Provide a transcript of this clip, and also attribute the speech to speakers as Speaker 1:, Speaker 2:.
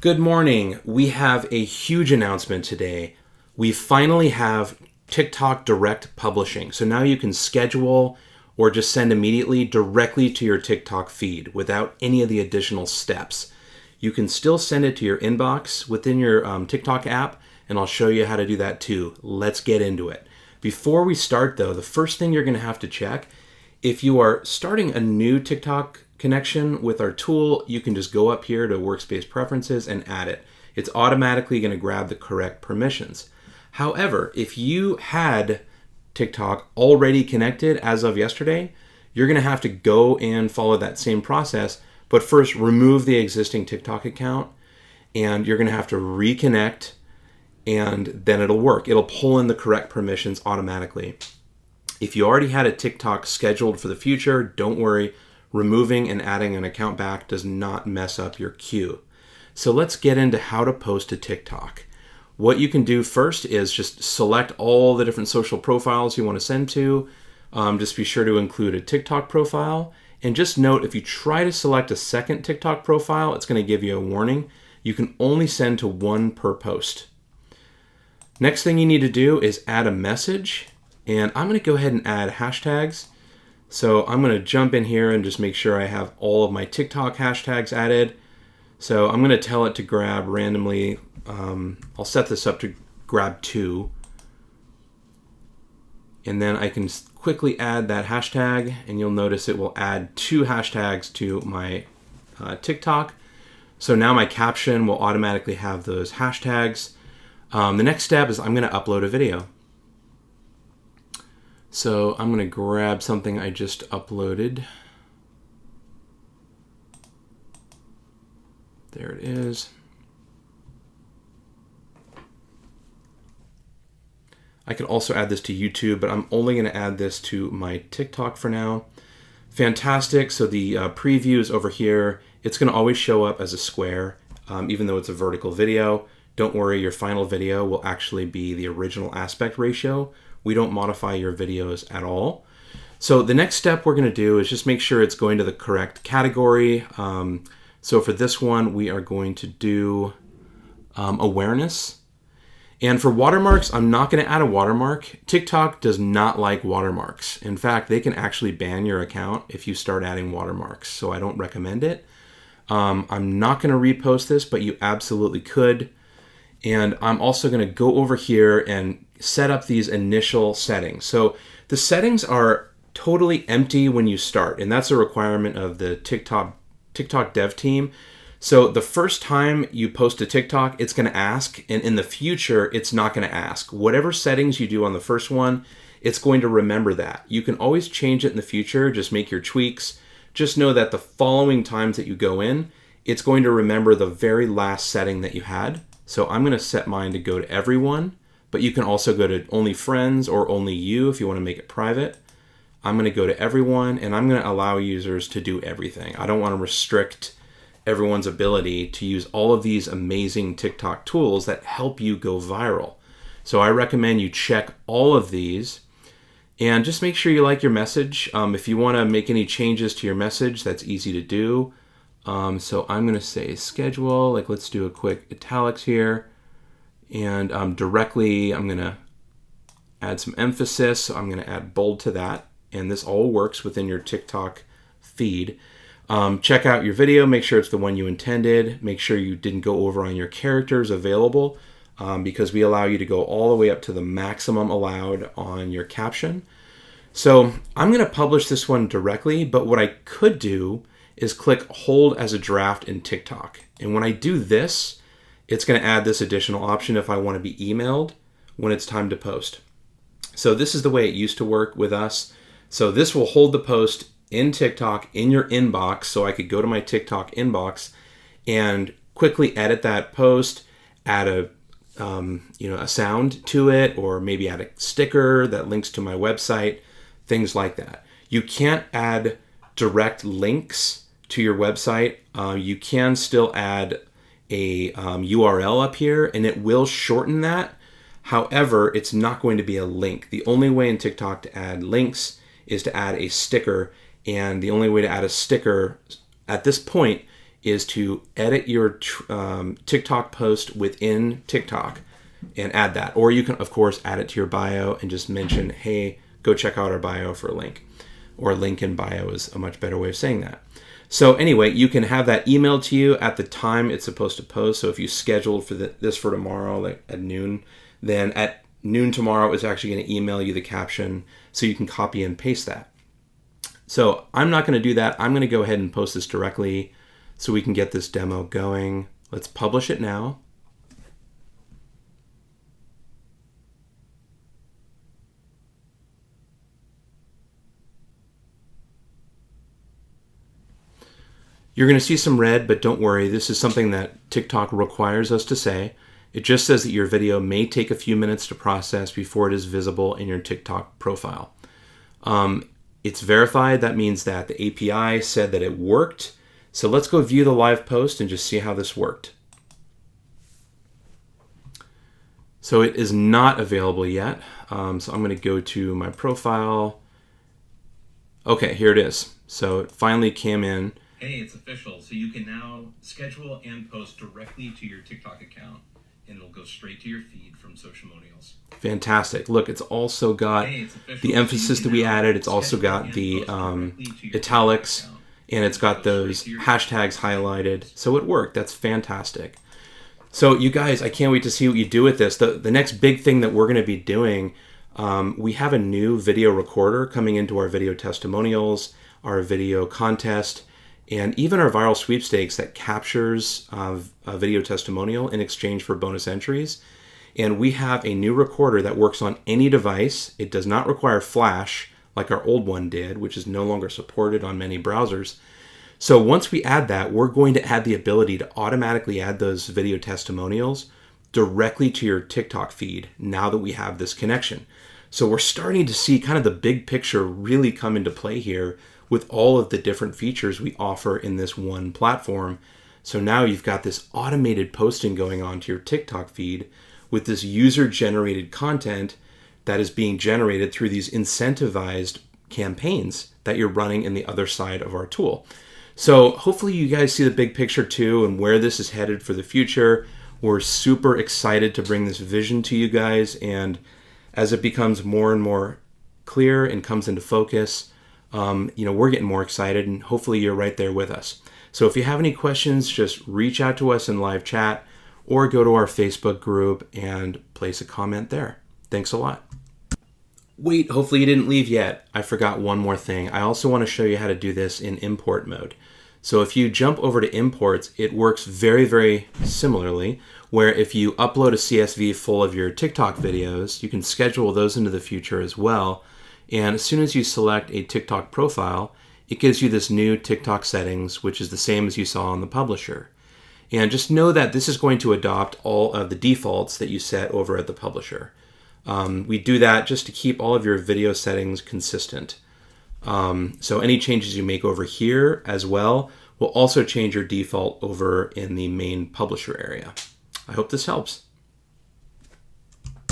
Speaker 1: Good morning. We have a huge announcement today. We finally have TikTok Direct Publishing. So now you can schedule or just send immediately directly to your TikTok feed without any of the additional steps. You can still send it to your inbox within your TikTok app, and I'll show you how to do that too. Let's get into it. Before we start though, the first thing you're going to have to check, if you are starting a new TikTok connection with our tool, you can just go up here to Workspace Preferences and add it. It's automatically going to grab the correct permissions. However, if you had TikTok already connected as of yesterday, you're going to have to go and follow that same process, but first remove the existing TikTok account, and you're going to have to reconnect, and then it'll work. It'll pull in the correct permissions automatically. If you already had a TikTok scheduled for the future, don't worry. Removing and adding an account back does not mess up your queue. So let's get into how to post to TikTok. What you can do first is just select all the different social profiles you want to send to. Just be sure to include a TikTok profile. And just note, if you try to select a second TikTok profile, it's going to give you a warning. You can only send to one per post. Next thing you need to do is add a message. And I'm going to go ahead and add hashtags. So I'm going to jump in here and just make sure I have all of my TikTok hashtags added. So I'm going to tell it to grab randomly. I'll set this up to grab 2. And then I can quickly add that hashtag, and you'll notice it will add 2 hashtags to my TikTok. So now my caption will automatically have those hashtags. The next step is I'm going to upload a video. So I'm going to grab something I just uploaded. There it is. I could also add this to YouTube, but I'm only going to add this to my TikTok for now. Fantastic. So the preview is over here. It's going to always show up as a square, even though it's a vertical video. Don't worry, your final video will actually be the original aspect ratio. We don't modify your videos at all. So the next step we're going to do is just make sure it's going to the correct category. So for this one, we are going to do awareness. And for watermarks, I'm not going to add a watermark. TikTok does not like watermarks. In fact, they can actually ban your account if you start adding watermarks. So I don't recommend it. I'm not going to repost this, but you absolutely could. And I'm also going to go over here and set up these initial settings. So the settings are totally empty when you start, and that's a requirement of the TikTok dev team. So the first time you post to TikTok, it's going to ask, and in the future, it's not going to ask. Whatever settings you do on the first one, it's going to remember that. You can always change it in the future, just make your tweaks. Just know that the following times that you go in, it's going to remember the very last setting that you had. So I'm going to set mine to go to everyone, but you can also go to only friends or only you if you want to make it private. I'm going to go to everyone, and I'm going to allow users to do everything. I don't want to restrict everyone's ability to use all of these amazing TikTok tools that help you go viral. So I recommend you check all of these and just make sure you like your message. If you want to make any changes to your message, that's easy to do. So I'm going to say schedule, like let's do a quick italics here. And directly, I'm going to add some emphasis. So I'm going to add bold to that. And this all works within your TikTok feed. Check out your video. Make sure it's the one you intended. Make sure you didn't go over on your characters available because we allow you to go all the way up to the maximum allowed on your caption. So I'm going to publish this one directly, but what I could do is click hold as a draft in TikTok. And when I do this, it's going to add this additional option if I want to be emailed when it's time to post. So this is the way it used to work with us. So this will hold the post in TikTok in your inbox, so I could go to my TikTok inbox and quickly edit that post, add a sound to it, or maybe add a sticker that links to my website, things like that. You can't add direct links to your website. You can still add a URL up here, and it will shorten that. However, it's not going to be a link. The only way in TikTok to add links is to add a sticker, and the only way to add a sticker at this point is to edit your TikTok post within TikTok and add that. Or you can, of course, add it to your bio and just mention, hey, go check out our bio for a link. Or link in bio is a much better way of saying that. So anyway, you can have that emailed to you at the time it's supposed to post. So if you scheduled for this for tomorrow, like at noon, then at noon tomorrow, it's actually going to email you the caption so you can copy and paste that. So I'm not going to do that. I'm going to go ahead and post this directly so we can get this demo going. Let's publish it now. You're going to see some red, but don't worry. This is something that TikTok requires us to say. It just says that your video may take a few minutes to process before it is visible in your TikTok profile. It's verified. That means that the API said that it worked. So let's go view the live post and just see how this worked. So it is not available yet. So I'm going to go to my profile. Okay, here it is. So it finally came in.
Speaker 2: Hey, it's official. So you can now schedule and post directly to your TikTok account, and it'll go straight to your feed from Socialmonials.
Speaker 1: Fantastic. Look, it's also got the emphasis that we added. It's also got the italics, and it's got those hashtags highlighted. So it worked. That's fantastic. So you guys, I can't wait to see what you do with this. The next big thing that we're going to be doing, we have a new video recorder coming into our video testimonials, our video contest, and even our viral sweepstakes that captures a video testimonial in exchange for bonus entries. And we have a new recorder that works on any device. It does not require flash like our old one did, which is no longer supported on many browsers. So once we add that, we're going to add the ability to automatically add those video testimonials directly to your TikTok feed now that we have this connection. So we're starting to see kind of the big picture really come into play here with all of the different features we offer in this one platform. So now you've got this automated posting going on to your TikTok feed with this user-generated content that is being generated through these incentivized campaigns that you're running in the other side of our tool. So hopefully you guys see the big picture too and where this is headed for the future. We're super excited to bring this vision to you guys, and as it becomes more and more clear and comes into focus, we're getting more excited, and hopefully you're right there with us. So if you have any questions, just reach out to us in live chat or go to our Facebook group and place a comment there. Thanks a lot. Wait, hopefully you didn't leave yet. I forgot one more thing. I also want to show you how to do this in import mode. So if you jump over to imports, it works very, very similarly, where if you upload a CSV full of your TikTok videos, you can schedule those into the future as well. And as soon as you select a TikTok profile, it gives you this new TikTok settings, which is the same as you saw on the publisher. And just know that this is going to adopt all of the defaults that you set over at the publisher. We do that just to keep all of your video settings consistent. So any changes you make over here as well will also change your default over in the main publisher area. I hope this helps.